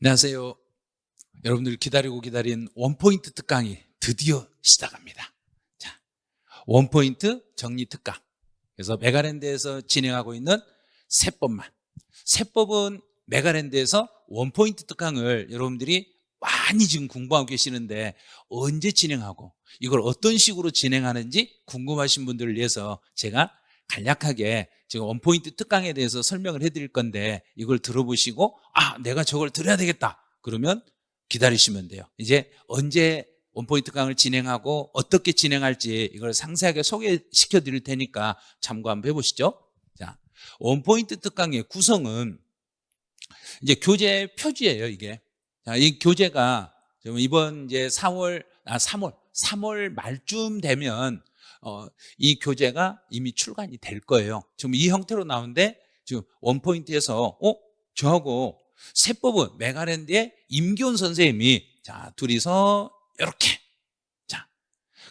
안녕하세요. 여러분들이 기다리고 기다린 원포인트 특강이 드디어 시작합니다. 자, 원포인트 정리 특강. 그래서 메가랜드에서 진행하고 있는 세법은 메가랜드에서 원포인트 특강을 여러분들이 많이 지금 공부하고 계시는데 언제 진행하고 이걸 어떤 식으로 진행하는지 궁금하신 분들을 위해서 제가 간략하게 지금 원포인트 특강에 대해서 설명을 해드릴 건데 이걸 들어보시고 내가 저걸 들어야 되겠다 그러면 기다리시면 돼요. 이제 언제 원포인트 특강을 진행하고 어떻게 진행할지 이걸 상세하게 소개시켜 드릴 테니까 참고 한번 해보시죠. 자, 원포인트 특강의 구성은 이제 교재 표지예요. 이게. 자, 이 교재가 이번 이제 3월 말쯤 되면 이 교재가 이미 출간이 될 거예요. 지금 이 형태로 나오는데 지금 원포인트에서 저하고 세법은 메가랜드의 임기훈 선생님이 자 둘이서 이렇게 자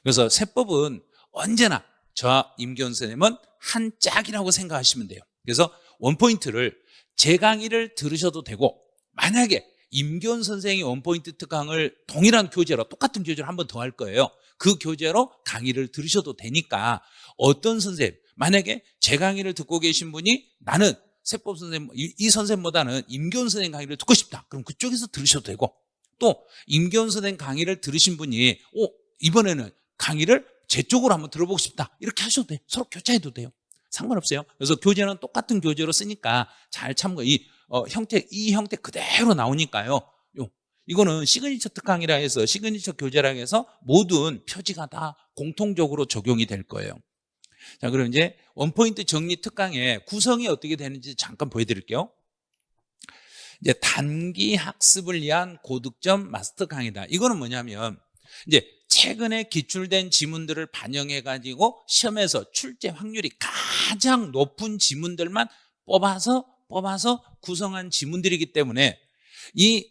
그래서 세법은 언제나 저와 임기훈 선생님은 한 짝이라고 생각하시면 돼요. 그래서 원포인트를 제 강의를 들으셔도 되고 만약에 임기훈 선생이 원포인트 특강을 동일한 교재로 똑같은 교재로 한 번 더 할 거예요. 그 교재로 강의를 들으셔도 되니까 어떤 선생님 만약에 제 강의를 듣고 계신 분이 나는 세법 선생님 이 선생님보다는 임기훈 선생님 강의를 듣고 싶다. 그럼 그쪽에서 들으셔도 되고 또 임기훈 선생님 강의를 들으신 분이 이번에는 강의를 제 쪽으로 한번 들어보고 싶다. 이렇게 하셔도 돼요. 서로 교차해도 돼요. 상관없어요. 그래서 교재는 똑같은 교재로 쓰니까 잘 참고 이 형태 그대로 나오니까요. 이거는 시그니처 특강이라 해서 시그니처 교재라 해서 모든 표지가 다 공통적으로 적용이 될 거예요. 자, 그럼 이제 원포인트 정리 특강의 구성이 어떻게 되는지 잠깐 보여드릴게요. 이제 단기 학습을 위한 고득점 마스터 강의다. 이거는 뭐냐면 이제 최근에 기출된 지문들을 반영해 가지고 시험에서 출제 확률이 가장 높은 지문들만 뽑아서 구성한 지문들이기 때문에 이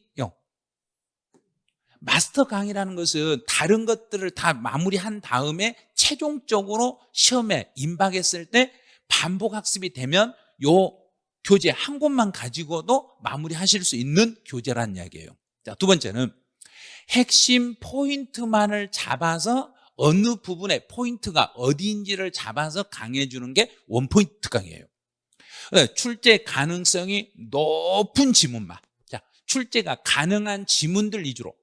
마스터 강의라는 것은 다른 것들을 다 마무리한 다음에 최종적으로 시험에 임박했을 때 반복 학습이 되면 요 교재 한 권만 가지고도 마무리하실 수 있는 교재라는 이야기예요. 자, 두 번째는 핵심 포인트만을 잡아서 어느 부분의 포인트가 어디인지를 잡아서 강의해 주는 게 원포인트 강의예요. 출제 가능성이 높은 지문만. 자, 출제가 가능한 지문들 위주로.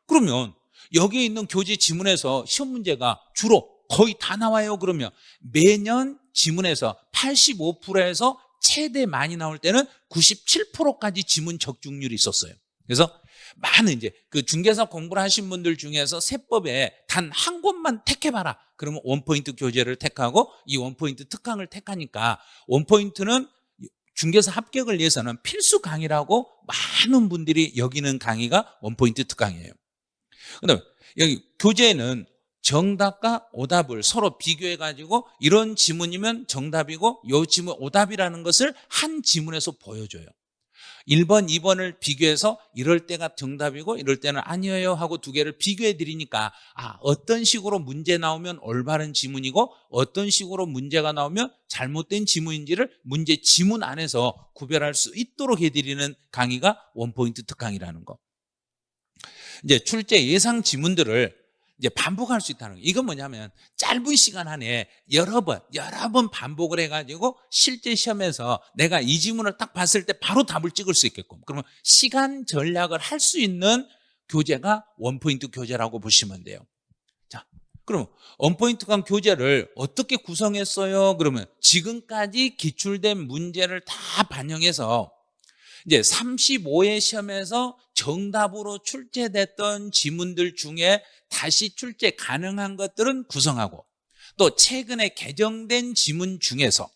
그러면 여기에 있는 교재 지문에서 시험 문제가 주로 거의 다 나와요. 그러면 매년 지문에서 85%에서 최대 많이 나올 때는 97%까지 지문 적중률이 있었어요. 그래서 많은 이제 그 중개사 공부를 하신 분들 중에서 세법에 단 한 권만 택해봐라. 그러면 원포인트 교재를 택하고 이 원포인트 특강을 택하니까 원포인트는 중개사 합격을 위해서는 필수 강의라고 많은 분들이 여기는 강의가 원포인트 특강이에요. 그다음에 여기 교재에는 정답과 오답을 서로 비교해가지고 이런 지문이면 정답이고 이 지문 오답이라는 것을 한 지문에서 보여줘요. 1번, 2번을 비교해서 이럴 때가 정답이고 이럴 때는 아니에요 하고 두 개를 비교해 드리니까 어떤 식으로 문제 나오면 올바른 지문이고 어떤 식으로 문제가 나오면 잘못된 지문인지를 문제 지문 안에서 구별할 수 있도록 해드리는 강의가 원포인트 특강이라는 거. 이제 출제 예상 지문들을 이제 반복할 수 있다는 거예요. 이건 뭐냐면 짧은 시간 안에 여러 번 반복을 해가지고 실제 시험에서 내가 이 지문을 딱 봤을 때 바로 답을 찍을 수 있게끔 그러면 시간 전략을 할 수 있는 교재가 원포인트 교재라고 보시면 돼요. 자, 그럼 원포인트 강 교재를 어떻게 구성했어요? 그러면 지금까지 기출된 문제를 다 반영해서 이제 35회 시험에서 정답으로 출제됐던 지문들 중에 다시 출제 가능한 것들은 구성하고 또 최근에 개정된 지문 중에서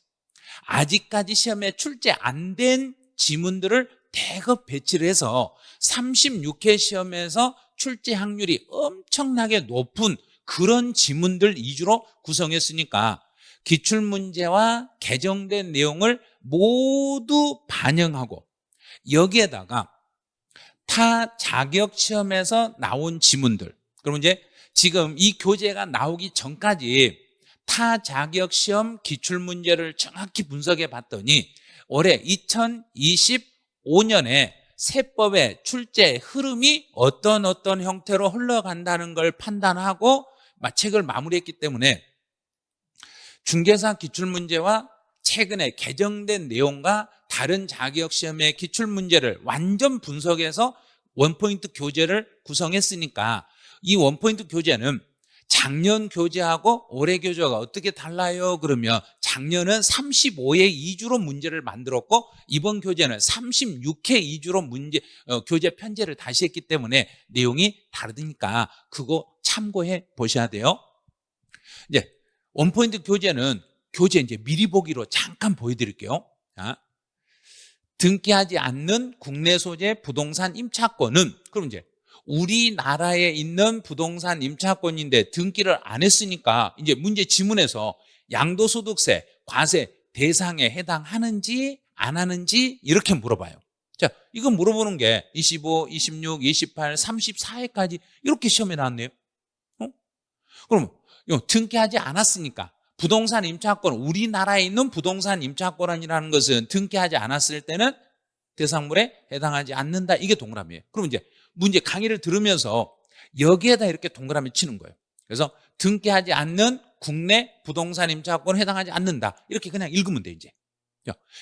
아직까지 시험에 출제 안 된 지문들을 대거 배치를 해서 36회 시험에서 출제 확률이 엄청나게 높은 그런 지문들 위주로 구성했으니까 기출문제와 개정된 내용을 모두 반영하고 여기에다가 타 자격 시험에서 나온 지문들. 그럼 이제 지금 이 교재가 나오기 전까지 타 자격 시험 기출 문제를 정확히 분석해 봤더니 올해 2025년에 세법의 출제 흐름이 어떤 형태로 흘러간다는 걸 판단하고 책을 마무리했기 때문에 중개사 기출문제와 최근에 개정된 내용과 다른 자격시험의 기출문제를 완전 분석해서 원포인트 교재를 구성했으니까 이 원포인트 교재는 작년 교재하고 올해 교재가 어떻게 달라요? 그러면 작년은 35회 2주로 문제를 만들었고 이번 교재는 36회 2주로 교재 편제를 다시 했기 때문에 내용이 다르니까 그거 참고해 보셔야 돼요. 이제 원포인트 교재는 교재 이제 미리 보기로 잠깐 보여드릴게요. 자, 등기하지 않는 국내 소재 부동산 임차권은 그럼 이제 우리나라에 있는 부동산 임차권인데 등기를 안 했으니까 이제 문제 지문에서 양도소득세, 과세 대상에 해당하는지 안 하는지 이렇게 물어봐요. 자, 이거 물어보는 게 25, 26, 28, 34회까지 이렇게 시험에 나왔네요. 그럼 등기하지 않았으니까 부동산 임차권, 우리나라에 있는 부동산 임차권이라는 것은 등기하지 않았을 때는 대상물에 해당하지 않는다. 이게 동그라미예요. 그럼 이제 문제 강의를 들으면서 여기에다 이렇게 동그라미 치는 거예요. 그래서 등기하지 않는 국내 부동산 임차권에 해당하지 않는다. 이렇게 그냥 읽으면 돼 이제.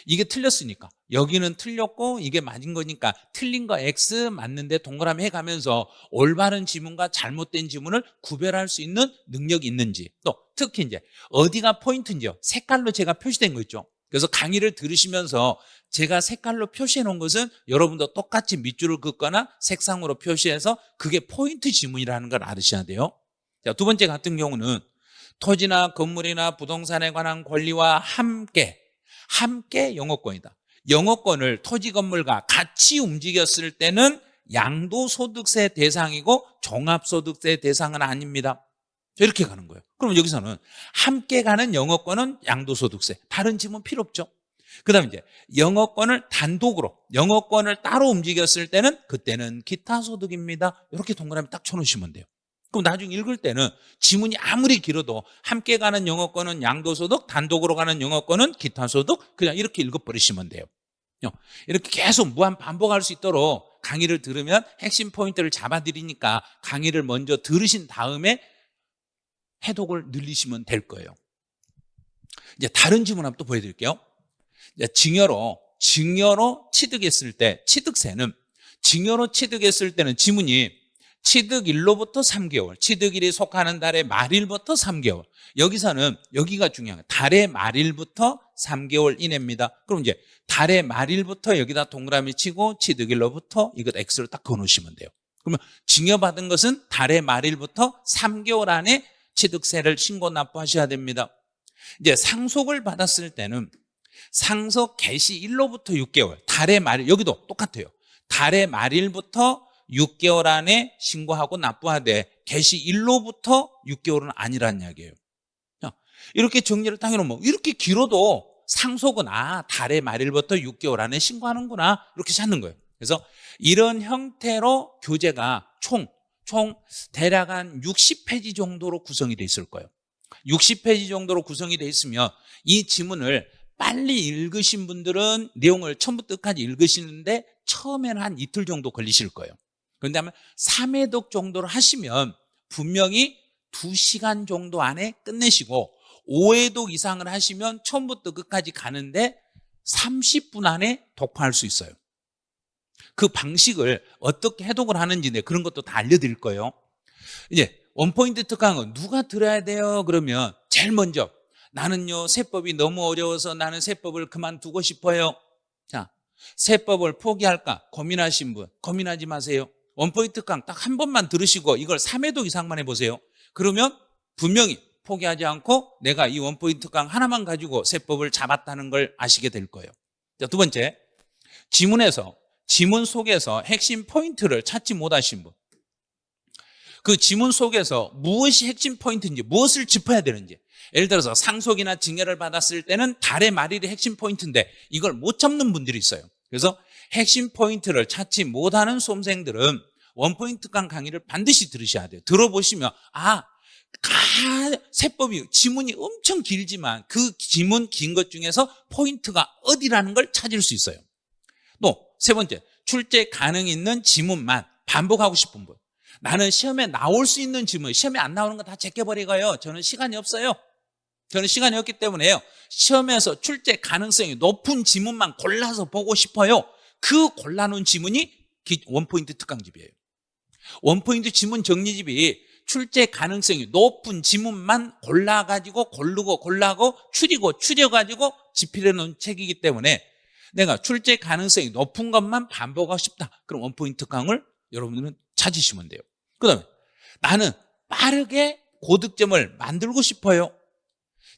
이게 틀렸으니까 여기는 틀렸고 이게 맞은 거니까 틀린 거 X 맞는데 동그라미 해가면서 올바른 지문과 잘못된 지문을 구별할 수 있는 능력이 있는지, 또 특히 이제 어디가 포인트인지요. 색깔로 제가 표시된 거 있죠. 그래서 강의를 들으시면서 제가 색깔로 표시해 놓은 것은 여러분도 똑같이 밑줄을 긋거나 색상으로 표시해서 그게 포인트 지문이라는 걸 알으셔야 돼요. 자, 두 번째 같은 경우는 토지나 건물이나 부동산에 관한 권리와 함께 영업권이다. 영업권을 토지 건물과 같이 움직였을 때는 양도소득세 대상이고 종합소득세 대상은 아닙니다. 이렇게 가는 거예요. 그럼 여기서는 함께 가는 영업권은 양도소득세. 다른 지문 필요 없죠. 그 다음에 이제 영업권을 단독으로, 영업권을 따로 움직였을 때는 그때는 기타소득입니다. 이렇게 동그라미 딱 쳐놓으시면 돼요. 그럼 나중에 읽을 때는 지문이 아무리 길어도 함께 가는 영업권은 양도소득, 단독으로 가는 영업권은 기타소득, 그냥 이렇게 읽어버리시면 돼요. 이렇게 계속 무한 반복할 수 있도록 강의를 들으면 핵심 포인트를 잡아드리니까 강의를 먼저 들으신 다음에 해독을 늘리시면 될 거예요. 이제 다른 지문 한번 또 보여드릴게요. 이제 증여로 취득했을 때, 취득세는 증여로 취득했을 때는 지문이 취득일로부터 3개월, 취득일이 속하는 달의 말일부터 3개월. 여기서는 여기가 중요한 거예요. 달의 말일부터 3개월 이내입니다. 그럼 이제 달의 말일부터 여기다 동그라미 치고 취득일로부터 이것 X를 딱 그어놓으시면 돼요. 그러면 증여받은 것은 달의 말일부터 3개월 안에 취득세를 신고 납부하셔야 됩니다. 이제 상속을 받았을 때는 상속 개시일로부터 6개월, 달의 말일, 여기도 똑같아요. 달의 말일부터 6개월 안에 신고하고 납부하되 개시일로부터 6개월은 아니라는 이야기예요. 이렇게 정리를 딱 해놓으면 이렇게 길어도 상속은 달의 말일부터 6개월 안에 신고하는구나 이렇게 찾는 거예요. 그래서 이런 형태로 교재가 총 대략 한 60페이지 정도로 구성이 돼 있을 거예요. 60페이지 정도로 구성이 돼 있으면 이 지문을 빨리 읽으신 분들은 내용을 처음부터 끝까지 읽으시는데 처음에는 한 이틀 정도 걸리실 거예요. 그런데 아마 3회독 정도를 하시면 분명히 2시간 정도 안에 끝내시고 5회독 이상을 하시면 처음부터 끝까지 가는데 30분 안에 독파할 수 있어요. 그 방식을 어떻게 해독을 하는지 그런 것도 다 알려드릴 거예요. 이제 원포인트 특강은 누가 들어야 돼요? 그러면 제일 먼저 나는요 세법이 너무 어려워서 나는 세법을 그만두고 싶어요. 자, 세법을 포기할까 고민하신 분 고민하지 마세요. 원포인트 특강 딱 한 번만 들으시고 이걸 3회독 이상만 해보세요. 그러면 분명히 포기하지 않고 내가 이 원포인트 특강 하나만 가지고 세법을 잡았다는 걸 아시게 될 거예요. 자, 두 번째, 지문 속에서 핵심 포인트를 찾지 못하신 분, 그 지문 속에서 무엇이 핵심 포인트인지, 무엇을 짚어야 되는지, 예를 들어서 상속이나 증여를 받았을 때는 달의 말일이 핵심 포인트인데 이걸 못 잡는 분들이 있어요. 그래서 핵심 포인트를 찾지 못하는 수험생들은 원포인트 특강 강의를 반드시 들으셔야 돼요. 들어보시면 세법이 지문이 엄청 길지만 그 지문 긴 것 중에서 포인트가 어디라는 걸 찾을 수 있어요. 또 세 번째, 출제 가능 있는 지문만 반복하고 싶은 분. 나는 시험에 나올 수 있는 지문, 시험에 안 나오는 거 다 제껴버리고요. 저는 시간이 없어요. 저는 시간이 없기 때문에요. 시험에서 출제 가능성이 높은 지문만 골라서 보고 싶어요. 그 골라놓은 지문이 원포인트 특강집이에요. 원포인트 지문 정리집이 출제 가능성이 높은 지문만 골라가지고 골라고 추려가지고 집필해 놓은 책이기 때문에 내가 출제 가능성이 높은 것만 반복하고 싶다. 그럼 원포인트 특강을 여러분들은 찾으시면 돼요. 그 다음에 나는 빠르게 고득점을 만들고 싶어요.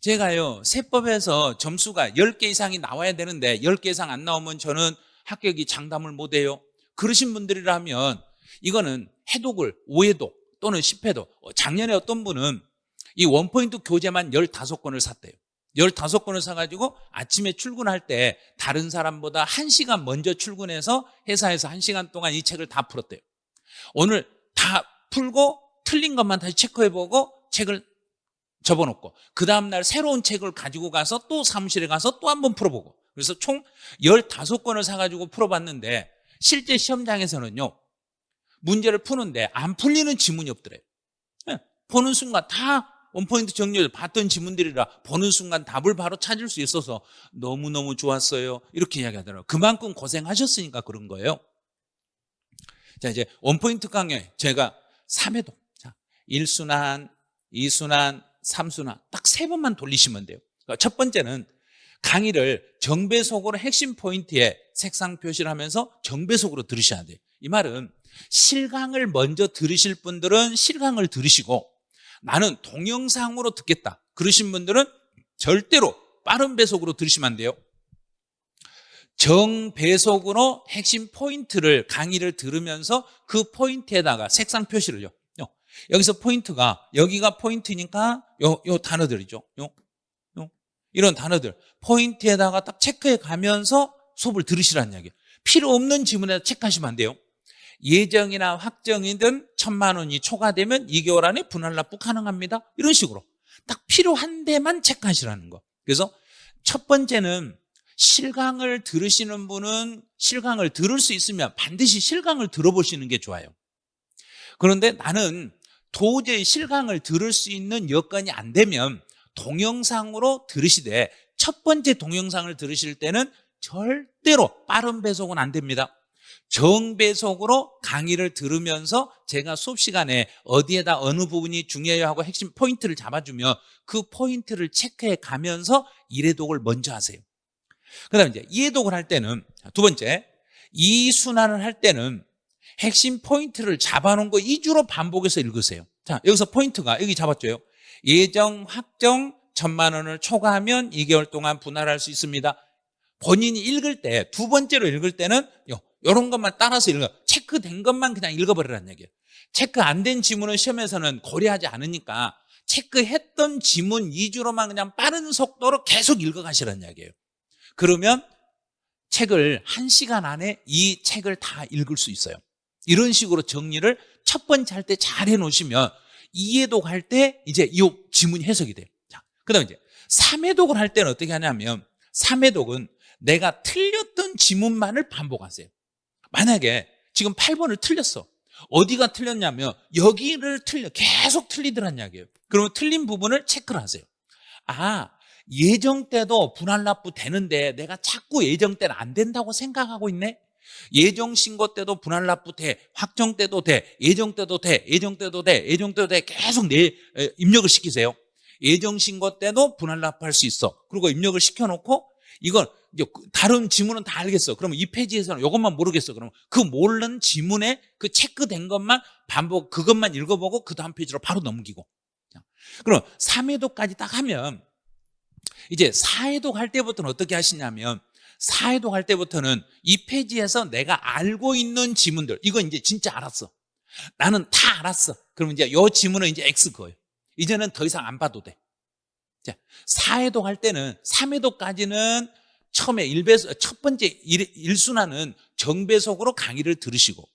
제가요, 세법에서 점수가 10개 이상이 나와야 되는데 10개 이상 안 나오면 저는 합격이 장담을 못해요. 그러신 분들이라면 이거는 해독을 5회독 또는 10회독. 작년에 어떤 분은 이 원포인트 교재만 15권을 샀대요. 15권을 사가지고 아침에 출근할 때 다른 사람보다 1시간 먼저 출근해서 회사에서 1시간 동안 이 책을 다 풀었대요. 오늘 다 풀고 틀린 것만 다시 체크해보고 책을 접어놓고 그 다음날 새로운 책을 가지고 가서 또 사무실에 가서 또 한 번 풀어보고, 그래서 총 15권을 사가지고 풀어봤는데 실제 시험장에서는요, 문제를 푸는데 안 풀리는 지문이 없더래요. 보는 순간 다 원포인트 정리를 봤던 지문들이라 보는 순간 답을 바로 찾을 수 있어서 너무너무 좋았어요. 이렇게 이야기하더라고요. 그만큼 고생하셨으니까 그런 거예요. 자, 이제 원포인트 강의 제가 3회도 1순환, 2순환, 3순환 딱 3번만 돌리시면 돼요. 그러니까 첫 번째는 강의를 정배속으로 핵심 포인트에 색상 표시를 하면서 정배속으로 들으셔야 돼요. 이 말은 실강을 먼저 들으실 분들은 실강을 들으시고 나는 동영상으로 듣겠다 그러신 분들은 절대로 빠른 배속으로 들으시면 안 돼요. 정배속으로 핵심 포인트를 강의를 들으면서 그 포인트에다가 색상 표시를요. 여기서 포인트가, 여기가 포인트니까 요 단어들이죠. 이런 단어들 포인트에다가 딱 체크해 가면서 수업을 들으시라는 이야기예요. 필요 없는 지문에다 체크하시면 안 돼요. 예정이나 확정이든 1,000만 원이 초과되면 2개월 안에 분할 납부 가능합니다. 이런 식으로 딱 필요한 데만 체크하시라는 거. 그래서 첫 번째는 실강을 들으시는 분은 실강을 들을 수 있으면 반드시 실강을 들어보시는 게 좋아요. 그런데 나는 도저히 실강을 들을 수 있는 여건이 안 되면 동영상으로 들으시되, 첫 번째 동영상을 들으실 때는 절대로 빠른 배속은 안 됩니다. 정배속으로 강의를 들으면서 제가 수업 시간에 어디에다 어느 부분이 중요해요 하고 핵심 포인트를 잡아주면 그 포인트를 체크해 가면서 1회독을 먼저 하세요. 그 다음에 이제 2회독을 할 때는, 두 번째, 2순환을 할 때는 핵심 포인트를 잡아놓은 거 위주로 반복해서 읽으세요. 자, 여기서 포인트가 여기 잡았죠. 예정, 확정, 1,000만 원을 초과하면 2개월 동안 분할할 수 있습니다. 본인이 읽을 때, 두 번째로 읽을 때는 이런 것만 따라서 읽어. 체크된 것만 그냥 읽어버리라는 얘기예요. 체크 안 된 지문은 시험에서는 고려하지 않으니까 체크했던 지문 위주로만 그냥 빠른 속도로 계속 읽어가시라는 이야기예요. 그러면 책을 1시간 안에 이 책을 다 읽을 수 있어요. 이런 식으로 정리를 첫 번째 할 때 잘 해놓으시면 2회독 할 때 이제 이 지문이 해석이 돼요. 자, 그 다음에 이제 3회독을 할 때는 어떻게 하냐면 3회독은 내가 틀렸던 지문만을 반복하세요. 만약에 지금 8번을 틀렸어. 어디가 틀렸냐면 여기를 계속 틀리더란 이야기예요. 그러면 틀린 부분을 체크를 하세요. 아, 예정 때도 분할 납부 되는데 내가 자꾸 예정 때는 안 된다고 생각하고 있네. 예정 신고 때도 분할 납부 돼, 확정 때도 돼, 예정 때도 돼, 예정 때도 돼, 예정 때도 돼. 계속 입력을 시키세요. 예정 신고 때도 분할 납부할 수 있어. 그리고 입력을 시켜놓고 이건 이제 다른 지문은 다 알겠어. 그러면 이 페이지에서는 이것만 모르겠어. 그러면 그 모르는 지문에 그 체크된 것만 반복, 그것만 읽어보고 그 다음 페이지로 바로 넘기고. 그럼 3회독까지 딱 하면 이제 4회독 할 때부터는 어떻게 하시냐면 4회독 할 때부터는 이 페이지에서 내가 알고 있는 지문들, 이건 이제 진짜 알았어. 나는 다 알았어. 그러면 이제 이 지문은 이제 X 거예요. 이제는 더 이상 안 봐도 돼. 자, 4회독 할 때는 3회독까지는 처음에 첫 번째 1순환은 정배속으로 강의를 들으시고,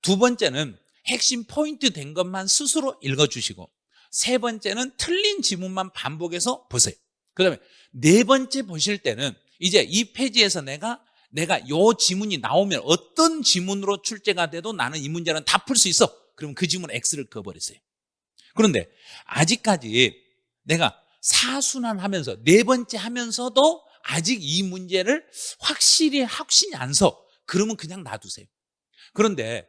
두 번째는 핵심 포인트 된 것만 스스로 읽어주시고, 세 번째는 틀린 지문만 반복해서 보세요. 그 다음에 네 번째 보실 때는 이제 이 페이지에서 내가 내가 요 지문이 나오면 어떤 지문으로 출제가 돼도 나는 이 문제는 다 풀 수 있어. 그럼 그 지문 X를 그어버렸어요. 그런데 아직까지 내가 사순환하면서 네 번째 하면서도 아직 이 문제를 확신이 안 서. 그러면 그냥 놔두세요. 그런데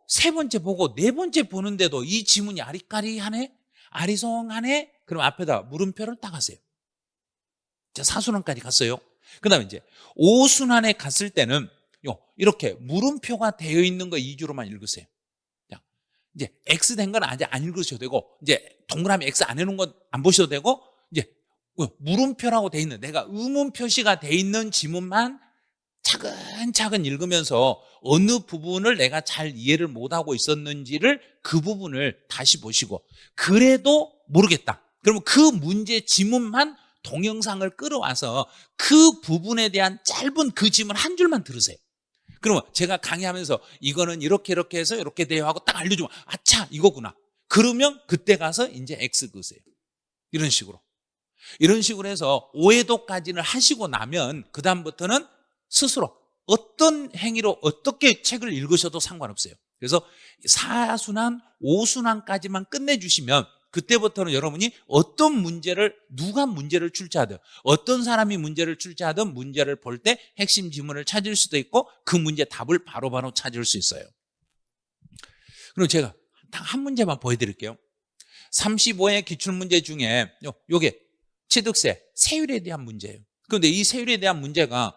세 번째 보고 네 번째 보는데도 이 지문이 아리까리하네, 아리송하네. 그럼 앞에다 물음표를 딱 하세요. 자, 사순환까지 갔어요. 그 다음에 이제 오순환에 갔을 때는 이렇게 물음표가 되어 있는 거 2주로만 읽으세요. 자, 이제 X 된 건 아직 안 읽으셔도 되고, 이제 동그라미 X 안 해놓은 건 안 보셔도 되고, 이제 물음표라고 돼 있는, 내가 의문 표시가 돼 있는 지문만 차근차근 읽으면서 어느 부분을 내가 잘 이해를 못하고 있었는지를 그 부분을 다시 보시고, 그래도 모르겠다. 그러면 그 문제 지문만 동영상을 끌어와서 그 부분에 대한 짧은 그 지문 한 줄만 들으세요. 그러면 제가 강의하면서 이거는 이렇게 해서 이렇게 돼요 하고 딱 알려주면, 아차, 이거구나. 그러면 그때 가서 이제 X 그으세요. 이런 식으로 해서 오해도까지는 하시고 나면 그 다음부터는 스스로 어떤 행위로 어떻게 책을 읽으셔도 상관없어요. 그래서 4순환, 5순환까지만 끝내주시면 그때부터는 여러분이 어떤 문제를, 누가 문제를 출제하든, 어떤 사람이 문제를 출제하든 문제를 볼 때 핵심 지문을 찾을 수도 있고 그 문제 답을 바로바로 찾을 수 있어요. 그럼 제가 딱 한 문제만 보여드릴게요. 35의 기출문제 중에 요게 취득세, 세율에 대한 문제예요. 그런데 이 세율에 대한 문제가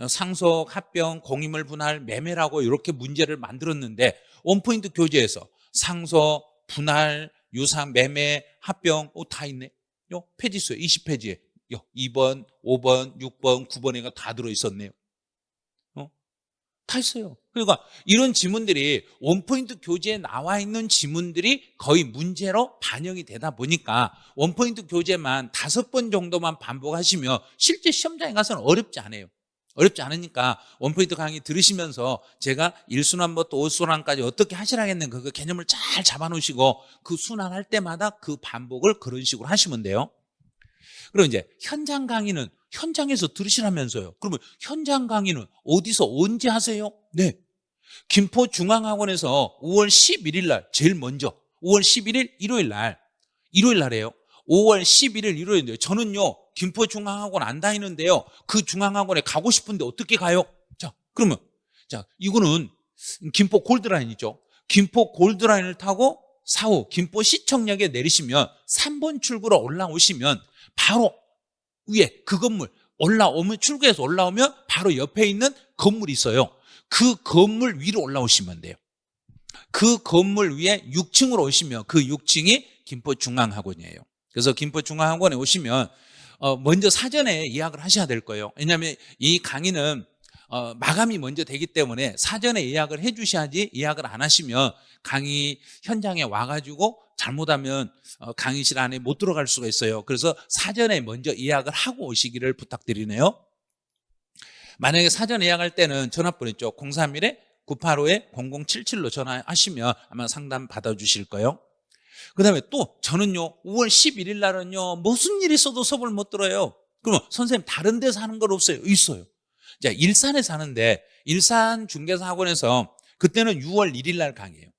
상속, 합병, 공유물 분할, 매매라고 이렇게 문제를 만들었는데 원포인트 교재에서 상속, 분할, 유상, 매매, 합병 다 있네. 페이지 수요 20페이지에 2번, 5번, 6번, 9번에가 다 들어있었네요. 다 있어요. 그러니까 이런 지문들이 원포인트 교재에 나와 있는 지문들이 거의 문제로 반영이 되다 보니까 원포인트 교재만 5번 정도만 반복하시면 실제 시험장에 가서는 어렵지 않아요. 어렵지 않으니까 원포인트 강의 들으시면서 제가 1순환부터 5순환까지 어떻게 하시라겠는 그 개념을 잘 잡아놓으시고 그 순환할 때마다 그 반복을 그런 식으로 하시면 돼요. 그리고 이제 현장 강의는 현장에서 들으시라면서요. 그러면 현장 강의는 어디서 언제 하세요? 네, 김포중앙학원에서 5월 11일 날 제일 먼저 5월 11일 일요일 날이에요. 5월 11일 일요일인데요. 저는요 김포중앙학원 안 다니는데요. 그 중앙학원에 가고 싶은데 어떻게 가요? 자, 그러면 이거는 김포 골드라인이죠. 김포 골드라인을 타고 사후 김포시청역에 내리시면 3번 출구로 올라오시면 바로 위에 그 건물 올라오면, 출구에서 올라오면 바로 옆에 있는 건물이 있어요. 그 건물 위로 올라오시면 돼요. 그 건물 위에 6층으로 오시면 그 6층이 김포중앙학원이에요. 그래서 김포중앙학원에 오시면 먼저 사전에 예약을 하셔야 될 거예요. 왜냐하면 이 강의는 마감이 먼저 되기 때문에 사전에 예약을 해 주셔야지, 예약을 안 하시면 강의 현장에 와가지고 잘못하면 강의실 안에 못 들어갈 수가 있어요. 그래서 사전에 먼저 예약을 하고 오시기를 부탁드리네요. 만약에 사전 예약할 때는 전화번호 있죠. 031-985-0077로 전화하시면 아마 상담 받아주실 거예요. 그 다음에 또 저는요 5월 11일 날은요 무슨 일이 있어도 수업을 못 들어요. 그러면 선생님 다른 데서 하는 건 없어요? 있어요. 자, 일산에 사는데 일산 중개사학원에서 그때는 6월 1일 날 강의예요.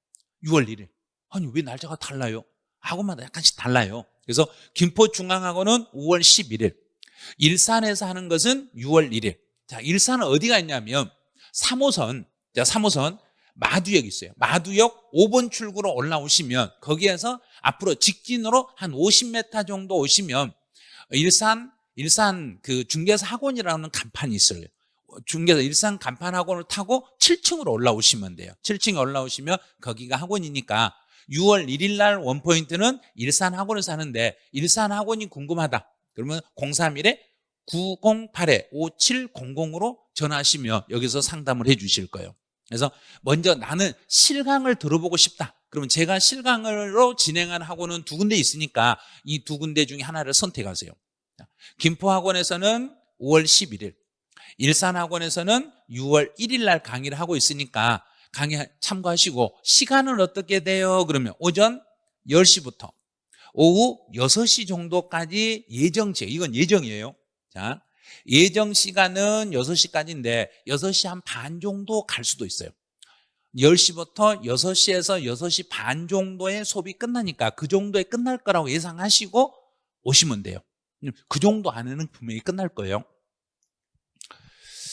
6월 1일. 아니 왜 날짜가 달라요? 학원마다 약간씩 달라요. 그래서 김포중앙학원은 5월 11일, 일산에서 하는 것은 6월 1일. 자, 일산은 어디가 있냐면 3호선, 자, 3호선 마두역 있어요. 마두역 5번 출구로 올라오시면 거기에서 앞으로 직진으로 한 50m 정도 오시면 일산 그 중개사 학원이라는 간판이 있어요. 중개사 일산 간판 학원을 타고 7층으로 올라오시면 돼요. 7층에 올라오시면 거기가 학원이니까 6월 1일 날 원포인트는 일산 학원에서 하는데 일산 학원이 궁금하다. 그러면 031-908-5700으로 전화하시면 여기서 상담을 해 주실 거예요. 그래서 먼저 나는 실강을 들어보고 싶다. 그러면 제가 실강으로 진행한 학원은 2군데 있으니까 이 2군데 중에 하나를 선택하세요. 김포학원에서는 5월 11일, 일산학원에서는 6월 1일 날 강의를 하고 있으니까 강의 참고하시고, 시간은 어떻게 돼요? 그러면 오전 10시부터 오후 6시 정도까지 예정치예요. 이건 예정이에요. 자, 예정 시간은 6시까지인데 6시 한 반 정도 갈 수도 있어요. 10시부터 6시에서 6시 반 정도의 수업이 끝나니까 그 정도에 끝날 거라고 예상하시고 오시면 돼요. 그 정도 안에는 분명히 끝날 거예요.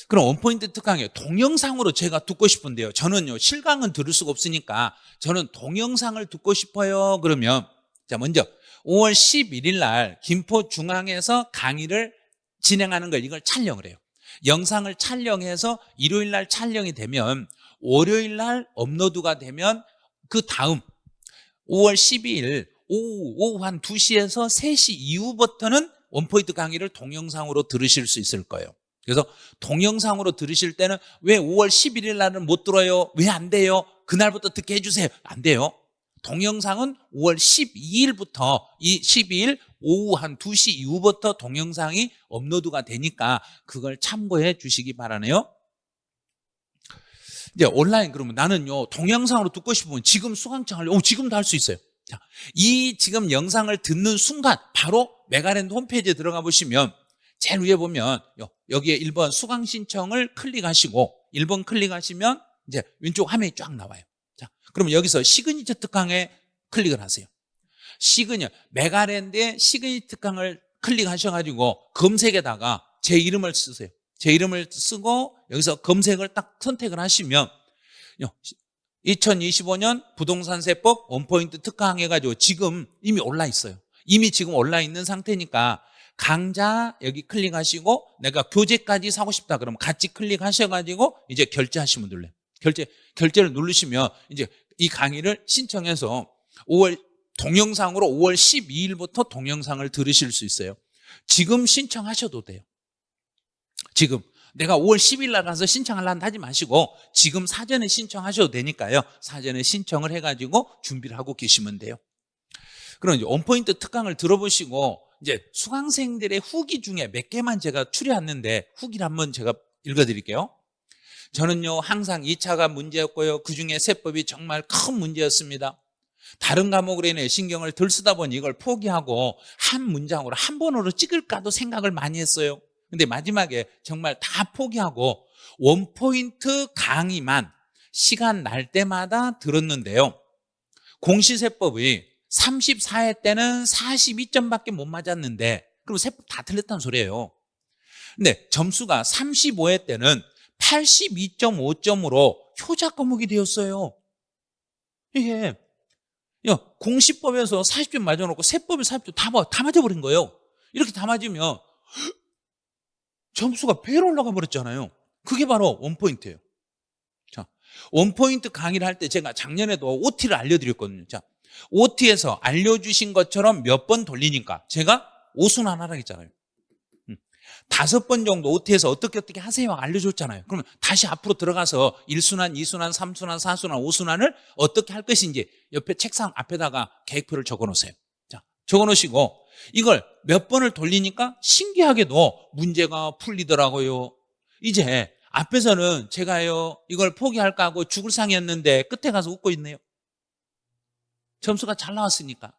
그럼 원포인트 특강이에요. 동영상으로 제가 듣고 싶은데요. 저는요, 실강은 들을 수가 없으니까 저는 동영상을 듣고 싶어요. 그러면 자, 먼저 5월 11일 날 김포중앙에서 강의를 진행하는 걸 이걸 촬영을 해요. 영상을 촬영해서 일요일 날 촬영이 되면 월요일 날 업로드가 되면 그 다음 5월 12일 오후 한 2시에서 3시 이후부터는 원포인트 강의를 동영상으로 들으실 수 있을 거예요. 그래서 동영상으로 들으실 때는 왜 5월 11일 날은 못 들어요? 왜 안 돼요? 그날부터 듣게 해주세요. 안 돼요. 동영상은 5월 12일부터 이 12일 오후 한 2시 이후부터 동영상이 업로드가 되니까 그걸 참고해 주시기 바라네요. 이제 온라인 그러면 나는요 동영상으로 듣고 싶으면 지금 수강청 하려고 지금도 할 수 있어요. 자, 이 지금 영상을 듣는 순간 바로 메가랜드 홈페이지에 들어가 보시면 제일 위에 보면 여기에 1번 수강 신청을 클릭하시고 1번 클릭하시면 이제 왼쪽 화면이 쫙 나와요. 자, 그러면 여기서 시그니처 특강에 클릭을 하세요. 메가랜드의 시그니처 특강을 클릭하셔가지고 검색에다가 제 이름을 쓰세요. 제 이름을 쓰고 여기서 검색을 딱 선택을 하시면 2025년 부동산세법 원포인트 특강 해가지고 지금 이미 올라 있어요. 이미 지금 올라 있는 상태니까 강좌 여기 클릭하시고 내가 교재까지 사고 싶다 그러면 같이 클릭하셔가지고 이제 결제하시면 눌러요. 결제를 누르시면 이제 이 강의를 신청해서 동영상으로 5월 12일부터 동영상을 들으실 수 있어요. 지금 신청하셔도 돼요. 지금 내가 5월 10일 날 가서 신청하려는 하지 마시고 지금 사전에 신청하셔도 되니까요. 사전에 신청을 해가지고 준비를 하고 계시면 돼요. 그럼 이제 원포인트 특강을 들어보시고 이제 수강생들의 후기 중에 몇 개만 제가 추려왔는데 후기를 한번 제가 읽어드릴게요. 저는요 항상 2차가 문제였고요. 그중에 세법이 정말 큰 문제였습니다. 다른 과목으로 인해 신경을 덜 쓰다 보니 이걸 포기하고 한 문장으로 한 번으로 찍을까도 생각을 많이 했어요. 근데 마지막에 정말 다 포기하고 원포인트 강의만 시간 날 때마다 들었는데요. 공시세법이 34회 때는 42점밖에 못 맞았는데 그럼 세법 다 틀렸다는 소리예요. 근데 점수가 35회 때는 82.5점으로 효자 과목이 되었어요. 이게 공시법에서 40점 맞아놓고 세법에 40점 다 맞아버린 거예요. 이렇게 다 맞으면 점수가 배로 올라가 버렸잖아요. 그게 바로 원포인트예요. 자, 원포인트 강의를 할 때 제가 작년에도 OT를 알려드렸거든요. 자, OT에서 알려주신 것처럼 몇 번 돌리니까 제가 오순환 하라고 했잖아요. 5번 정도 OT에서 어떻게 하세요 알려줬잖아요. 그러면 다시 앞으로 들어가서 1순환, 2순환, 3순환, 4순환, 5순환을 어떻게 할 것인지 옆에 책상 앞에다가 계획표를 적어놓으세요. 자, 적어놓으시고 이걸 몇 번을 돌리니까 신기하게도 문제가 풀리더라고요. 이제 앞에서는 제가요 이걸 포기할까 하고 죽을 상이었는데 끝에 가서 웃고 있네요. 점수가 잘 나왔으니까.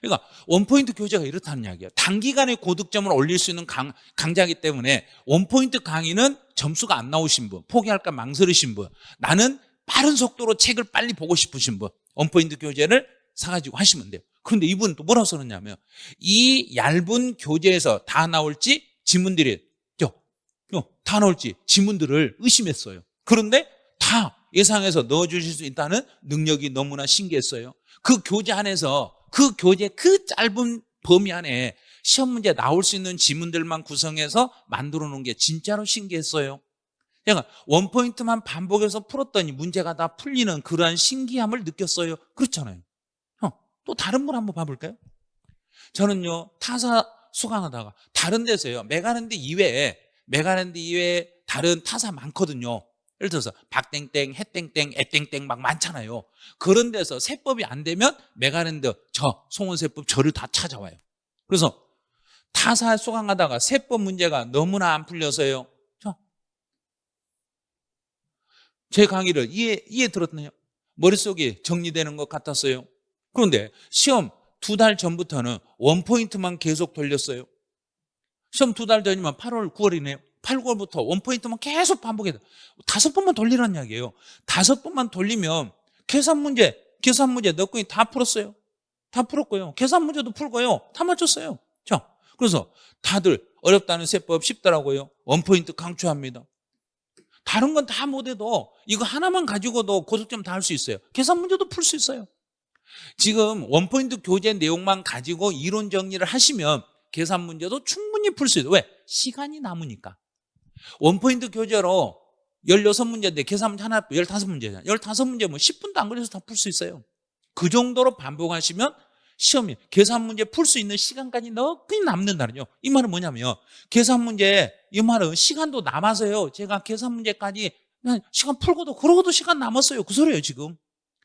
그러니까 원포인트 교재가 이렇다는 이야기예요. 단기간에 고득점을 올릴 수 있는 강좌이기 때문에 원포인트 강의는 점수가 안 나오신 분, 포기할까 망설이신 분, 나는 빠른 속도로 책을 빨리 보고 싶으신 분, 원포인트 교재를 사가지고 하시면 돼요. 그런데 이분은 또 뭐라고 써놨냐면 이 얇은 교재에서 다 나올지 지문들이 다 나올지 지문들을 의심했어요. 그런데 다 예상해서 넣어주실 수 있다는 능력이 너무나 신기했어요. 그 교재 안에서 그 교재 그 짧은 범위 안에 시험 문제 나올 수 있는 지문들만 구성해서 만들어 놓은 게 진짜로 신기했어요. 그러니까 원포인트만 반복해서 풀었더니 문제가 다 풀리는 그러한 신기함을 느꼈어요. 그렇잖아요. 또 다른 분 한번 봐볼까요? 저는요 타사 수강하다가 다른 데서요 메가랜드 이외에 다른 타사 많거든요. 예를 들어서 박땡땡, 해땡땡, 애땡땡 막 많잖아요. 그런 데서 세법이 안 되면 메가랜드 송원세법 저를 다 찾아와요. 그래서 타사 수강하다가 세법 문제가 너무나 안 풀려서요 제 강의를 이해 들었나요? 머릿속이 정리되는 것 같았어요. 그런데 시험 2달 전부터는 원포인트만 계속 돌렸어요. 시험 2달 전이면 8월, 9월이네요. 8, 9월부터 원포인트만 계속 반복해야 돼. 5번만 돌리라는 이야기예요. 5번만 돌리면 계산 문제 몇 건이 다 풀었어요. 다 풀었고요. 계산 문제도 풀고요. 다 맞췄어요. 자, 그래서 다들 어렵다는 세법 쉽더라고요. 원포인트 강추합니다. 다른 건 다 못해도 이거 하나만 가지고도 고득점 다 할 수 있어요. 계산 문제도 풀 수 있어요. 지금 원포인트 교재 내용만 가지고 이론 정리를 하시면 계산 문제도 충분히 풀 수 있어요. 왜? 시간이 남으니까. 원포인트 교재로 16문제인데 계산 문제 하나 15문제잖아요. 15문제면 10분도 안 걸려서 다 풀 수 있어요. 그 정도로 반복하시면 시험이 계산 문제 풀 수 있는 시간까지 너끈히 남는다는요. 이 말은 뭐냐면 계산 문제, 이 말은 시간도 남아서요. 제가 계산 문제까지 그냥 시간 풀고도 그러고도 시간 남았어요. 그 소리예요 지금.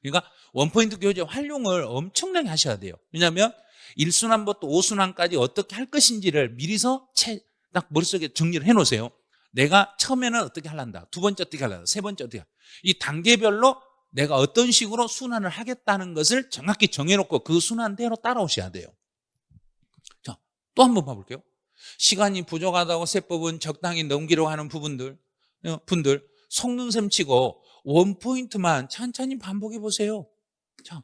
그러니까 원포인트 교재 활용을 엄청나게 하셔야 돼요. 왜냐하면 1순환부터 5순환까지 어떻게 할 것인지를 미리서 딱 머릿속에 정리를 해놓으세요. 내가 처음에는 어떻게 하란다, 두 번째 어떻게 하란다, 세 번째 어떻게 하란다. 이 단계별로 내가 어떤 식으로 순환을 하겠다는 것을 정확히 정해놓고 그 순환대로 따라오셔야 돼요. 자, 또 한 번 봐볼게요. 시간이 부족하다고 세법은 적당히 넘기려고 하는 분들 속눈샘 치고 원포인트만 천천히 반복해 보세요. 자,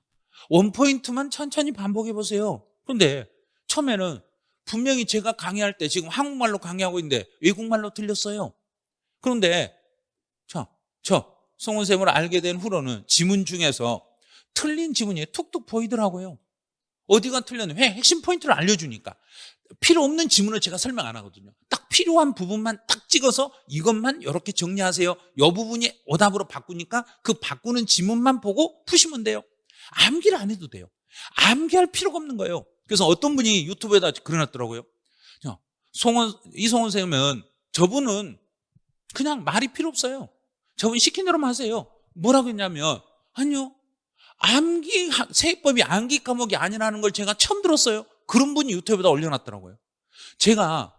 원포인트만 천천히 반복해 보세요. 그런데 처음에는 분명히 제가 강의할 때 지금 한국말로 강의하고 있는데 외국말로 들렸어요. 그런데 송은쌤을 알게 된 후로는 지문 중에서 틀린 지문이 툭툭 보이더라고요. 어디가 틀렸는지 핵심 포인트를 알려주니까. 필요 없는 지문을 제가 설명 안 하거든요. 딱 필요한 부분만 딱 찍어서 이것만 이렇게 정리하세요. 이 부분이 오답으로 바꾸니까 그 바꾸는 지문만 보고 푸시면 돼요. 암기를 안 해도 돼요. 암기할 필요가 없는 거예요. 그래서 어떤 분이 유튜브에다 그려놨더라고요. 이송은 쌤은 저분은 그냥 말이 필요 없어요. 저분 시킨 대로만 하세요. 뭐라고 했냐면 아니요, 세법이 암기 과목이 아니라는 걸 제가 처음 들었어요. 그런 분이 유튜브에다 올려놨더라고요. 제가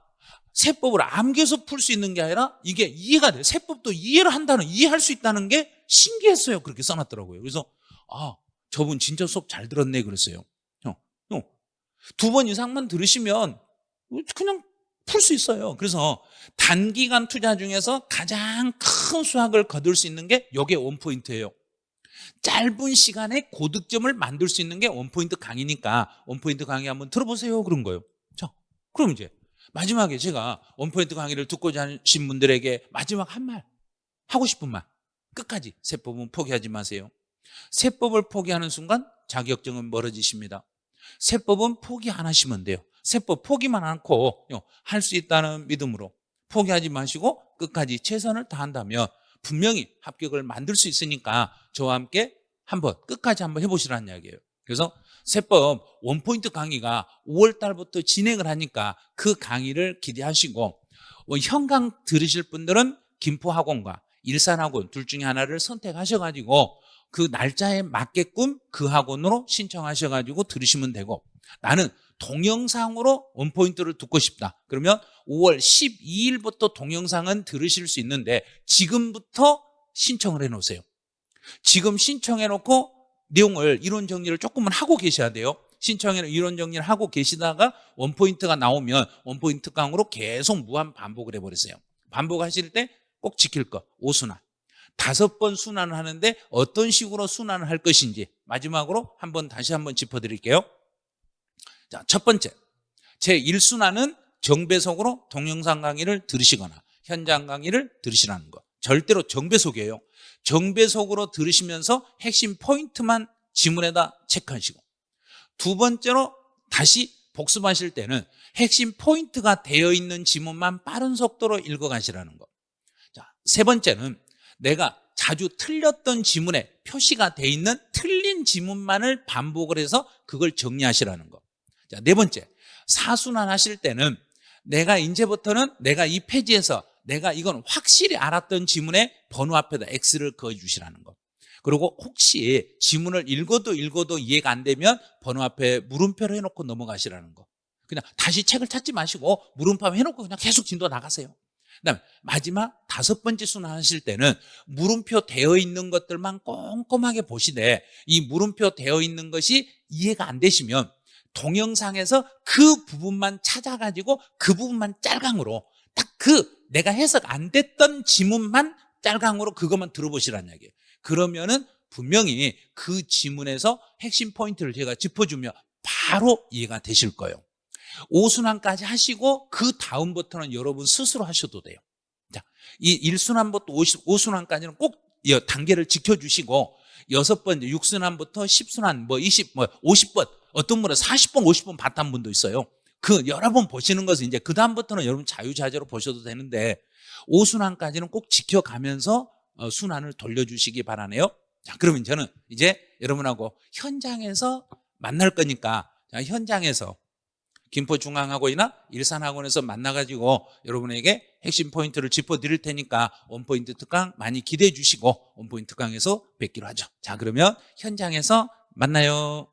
세법을 암기해서 풀 수 있는 게 아니라 이게 이해가 돼요. 세법도 이해할 수 있다는 게 신기했어요. 그렇게 써놨더라고요. 그래서 저분 진짜 수업 잘 들었네 그랬어요. 2번 이상만 들으시면 그냥 풀 수 있어요. 그래서 단기간 투자 중에서 가장 큰 수확을 거둘 수 있는 게 이게 원포인트예요. 짧은 시간에 고득점을 만들 수 있는 게 원포인트 강의니까 원포인트 강의 한번 들어보세요 그런 거예요. 자, 그럼 이제 마지막에 제가 원포인트 강의를 듣고자 하신 분들에게 마지막 한 말, 하고 싶은 말, 끝까지 세법은 포기하지 마세요. 세법을 포기하는 순간 자격증은 멀어지십니다. 세법은 포기 안 하시면 돼요. 세법 포기만 않고 할 수 있다는 믿음으로 포기하지 마시고 끝까지 최선을 다한다면 분명히 합격을 만들 수 있으니까 저와 함께 끝까지 한번 해보시라는 이야기예요. 그래서 세법 원포인트 강의가 5월 달부터 진행을 하니까 그 강의를 기대하시고 현강 들으실 분들은 김포학원과 일산학원 둘 중에 하나를 선택하셔가지고 그 날짜에 맞게끔 그 학원으로 신청하셔가지고 들으시면 되고, 나는 동영상으로 원포인트를 듣고 싶다 그러면 5월 12일부터 동영상은 들으실 수 있는데 지금부터 신청을 해놓으세요. 지금 신청해놓고 내용을 이론 정리를 조금은 하고 계셔야 돼요. 신청해서 이론 정리를 하고 계시다가 원포인트가 나오면 원포인트 강으로 계속 무한 반복을 해버리세요. 반복하실 때 꼭 지킬 거 5순환 5번 순환을 하는데 어떤 식으로 순환을 할 것인지 마지막으로 다시 한번 짚어드릴게요. 자, 첫 번째, 제 1순환은 정배속으로 동영상 강의를 들으시거나 현장 강의를 들으시라는 거. 절대로 정배속이에요. 정배속으로 들으시면서 핵심 포인트만 지문에다 체크하시고, 두 번째로 다시 복습하실 때는 핵심 포인트가 되어 있는 지문만 빠른 속도로 읽어가시라는 거. 자, 세 번째는 내가 자주 틀렸던 지문에 표시가 되어 있는 틀린 지문만을 반복을 해서 그걸 정리하시라는 거. 자, 네 번째, 4순환 하실 때는 내가 이제부터는 내가 이 페이지에서 내가 이건 확실히 알았던 지문에 번호 앞에다 X를 그어주시라는 거. 그리고 혹시 지문을 읽어도 이해가 안 되면 번호 앞에 물음표를 해놓고 넘어가시라는 거. 그냥 다시 책을 찾지 마시고 물음표 해놓고 그냥 계속 진도 나가세요. 그다음에 마지막 5번째 순환 하실 때는 물음표 되어 있는 것들만 꼼꼼하게 보시되 이 물음표 되어 있는 것이 이해가 안 되시면 동영상에서 그 부분만 찾아가지고 그 부분만 짤강으로 딱 그 내가 해석 안 됐던 지문만 짤강으로 그것만 들어보시라는 이야기예요. 그러면은 분명히 그 지문에서 핵심 포인트를 제가 짚어주면 바로 이해가 되실 거예요. 5순환까지 하시고 그 다음부터는 여러분 스스로 하셔도 돼요. 자, 이 1순환부터 5순환까지는 꼭 단계를 지켜주시고 6번째 6순환부터 10순환 20, 50번 어떤 분은 40번 50번 봤다는 분도 있어요. 그 여러 번 보시는 것은 이제 그 다음부터는 여러분 자유자재로 보셔도 되는데 5순환까지는 꼭 지켜가면서 순환을 돌려주시기 바라네요. 자, 그러면 저는 이제 여러분하고 현장에서 만날 거니까 현장에서 김포중앙학원이나 일산학원에서 만나가지고 여러분에게 핵심 포인트를 짚어드릴 테니까 원포인트 특강 많이 기대해 주시고 원포인트 특강에서 뵙기로 하죠. 자, 그러면 현장에서 만나요.